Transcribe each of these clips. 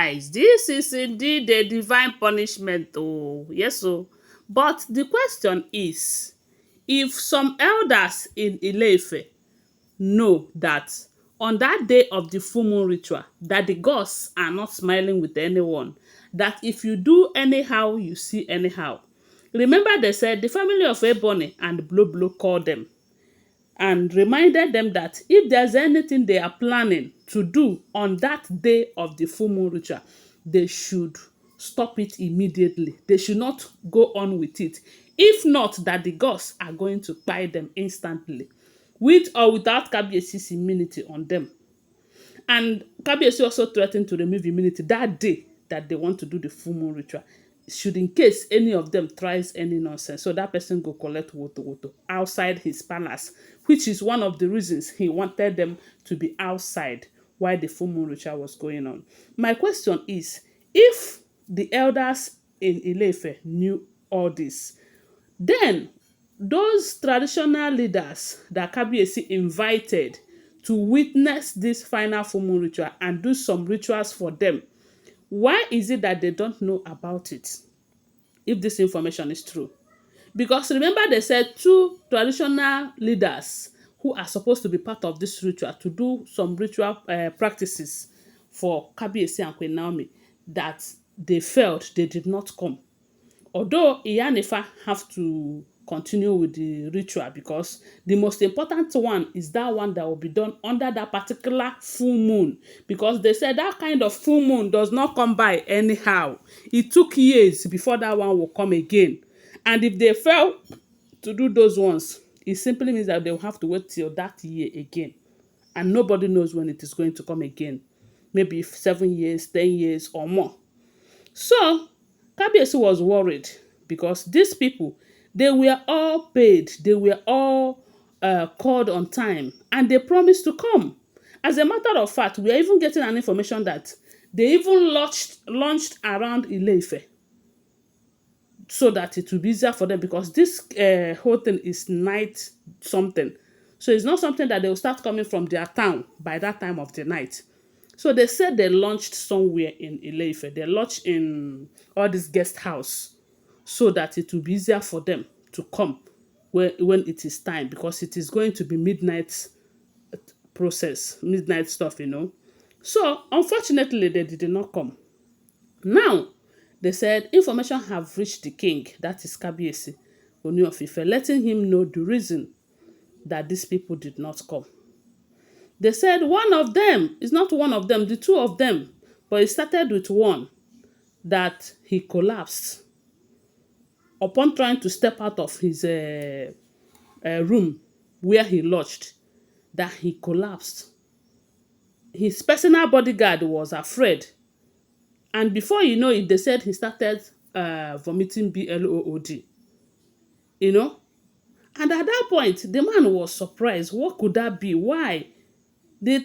guys, this is indeed a divine punishment. Oh, yes, so. But the question is, if some elders in Ile-Ife know that on that day of the full moon ritual, that the gods are not smiling with anyone, that if you do anyhow, you see anyhow. Remember, they said the family of Ebony and Blo Blo called them and reminded them that if there's anything they are planning to do on that day of the full moon ritual, they should stop it immediately. They should not go on with it. If not, that the gods are going to buy them instantly, with or without Kabiesi's immunity on them. And Kabiesi also threatened to remove immunity that day that they want to do the full moon ritual. Should in case any of them tries any nonsense, so that person go collect woto woto outside his palace, which is one of the reasons he wanted them to be outside while the full moon ritual was going on. My question is, if the elders in Ile-Ife knew all this, then those traditional leaders that Kabiyesi invited to witness this final full moon ritual and do some rituals for them, why is it that they don't know about it if this information is true? Because remember, they said two traditional leaders who are supposed to be part of this ritual to do some ritual practices for Kabiyesi and Queen Naomi, that they failed, they did not come. Although Iyanifa have to continue with the ritual, because the most important one is that one that will be done under that particular full moon, because they said that kind of full moon does not come by anyhow. It took years before that one will come again. And if they fail to do those ones, it simply means that they will have to wait till that year again. And nobody knows when it is going to come again. Maybe 7 years, 10 years or more. So Kabiyesi was worried because these people, they were all paid, they were all called on time, and they promised to come. As a matter of fact, we are even getting an information that they even launched around Ile-Ife so that it will be easier for them, because this whole thing is night something. So it's not something that they will start coming from their town by that time of the night. So they said they launched somewhere in Ile-Ife. They launched in all this guest house so that it will be easier for them to come when it is time, because it is going to be midnight process, midnight stuff. So unfortunately, they did not come. Now, they said information have reached the king, that is Kabiyesi, Ooni of Ife, letting him know the reason that these people did not come. They said one of them, it's not one of them, the two of them, but it started with one, that he collapsed upon trying to step out of his room where he lodged, that he collapsed. His personal bodyguard was afraid. And before you know it, they said he started vomiting blood. You know? And at that point, the man was surprised. What could that be? Why? They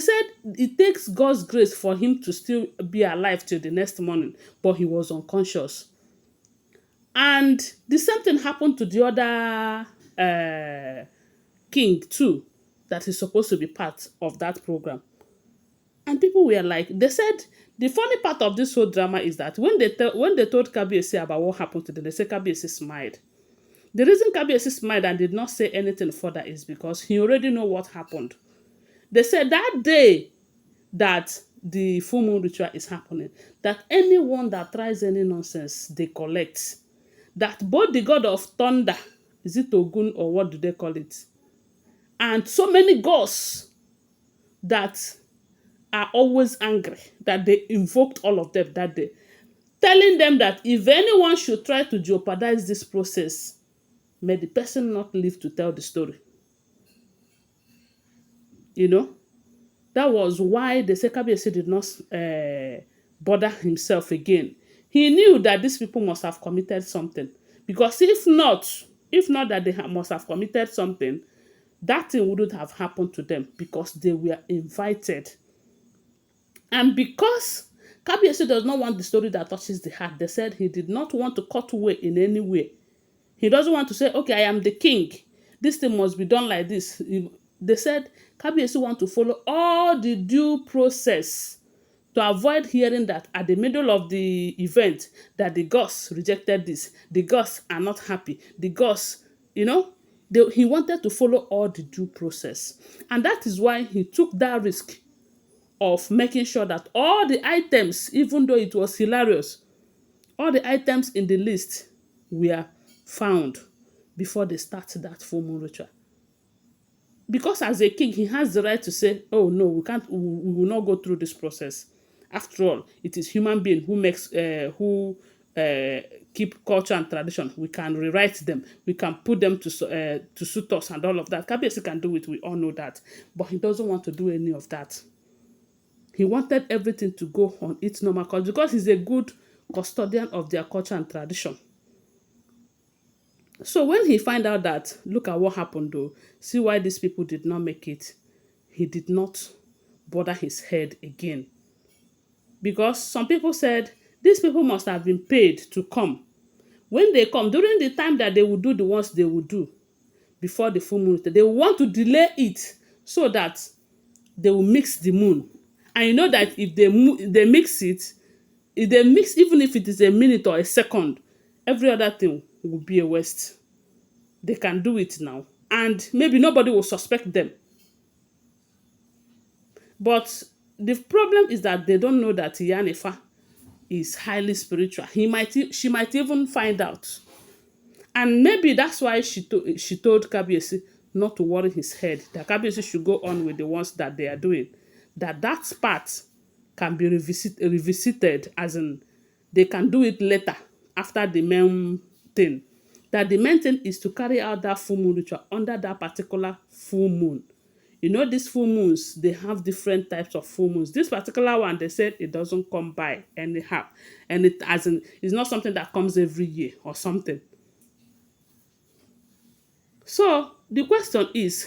said it takes God's grace for him to still be alive till the next morning, but he was unconscious. And the same thing happened to the other king too, that is supposed to be part of that program. And people were like, they said the funny part of this whole drama is that when they told Kabiyesi about what happened to them, they said Kabiyesi smiled. The reason Kabiyesi smiled and did not say anything further is because he already know what happened. They said that day that the full moon ritual is happening, that anyone that tries any nonsense, they collect. That both the god of thunder, is it Ogun or what do they call it? And so many gods that are always angry, that they invoked all of them that day, telling them that if anyone should try to jeopardize this process, may the person not live to tell the story. That was why the Kabiyesi did not bother himself again. He knew that these people must have committed something. Because if not that they must have committed something, that thing wouldn't have happened to them, because they were invited. And because Kabiyesi does not want the story that touches the heart, they said he did not want to cut away in any way. He doesn't want to say, okay, I am the king, this thing must be done like this. They said Kabiyesi want to follow all the due process to avoid hearing that at the middle of the event that the gods rejected this, the gods are not happy, the gods, he wanted to follow all the due process. And that is why he took that risk of making sure that all the items, even though it was hilarious, all the items in the list were found before they start that full moon ritual. Because as a king, he has the right to say, "Oh no, we can't. We will not go through this process." After all, it is human being who uh, keep culture and tradition. We can rewrite them. We can put them to suit us and all of that. Kabiyesi can do it. We all know that, but he doesn't want to do any of that. He wanted everything to go on its normal course because he's a good custodian of their culture and tradition. So when he find out that, look at what happened though, see why these people did not make it, he did not bother his head again. Because some people said these people must have been paid to come. When they come, during the time that they will do the ones they will do before the full moon, they will want to delay it so that they will mix the moon. And you know that if they mix it, if they mix, even if it is a minute or a second, every other thing will be a waste. They can do it now. And maybe nobody will suspect them. But the problem is that they don't know that Yanifa is highly spiritual. She might even find out. And maybe that's why she told Kabiyesi not to worry his head, that Kabiyesi should go on with the ones that they are doing. That part can be revisited, as in they can do it later after the main thing. That the main thing is to carry out that full moon ritual under that particular full moon. You know, these full moons, they have different types of full moons. This particular one, they said it doesn't come by anyhow. And it's not something that comes every year or something. So the question is,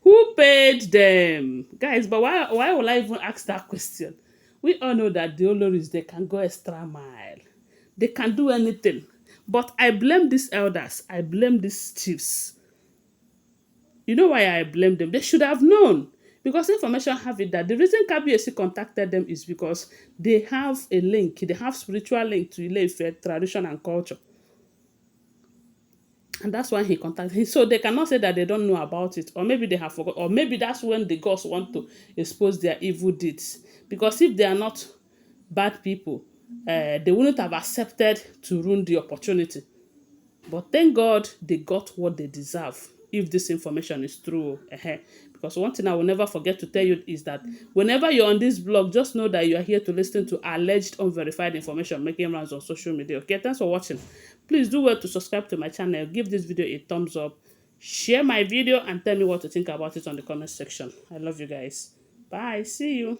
who paid them? Guys, but why will I even ask that question? We all know that the Oloris, they can go extra mile. They can do anything. But I blame these elders. I blame these chiefs. You know why I blame them? They should have known. Because information have it that the reason Kabiyesi contacted them is because they have a link. They have spiritual link to Ile-Ife tradition and culture. And that's why he contacted him. So they cannot say that they don't know about it. Or maybe they have forgot. Or maybe that's when the gods want to expose their evil deeds. Because if they are not bad people, they wouldn't have accepted to ruin the opportunity. But thank God they got what they deserve, if this information is true. Because one thing I will never forget to tell you is that whenever you're on this blog, just know that you are here to listen to alleged unverified information making rounds on social media. Okay, thanks for watching. Please do well to subscribe to my channel, give this video a thumbs up, share my video, and tell me what to think about it on the comment section. I love you guys. Bye. See you.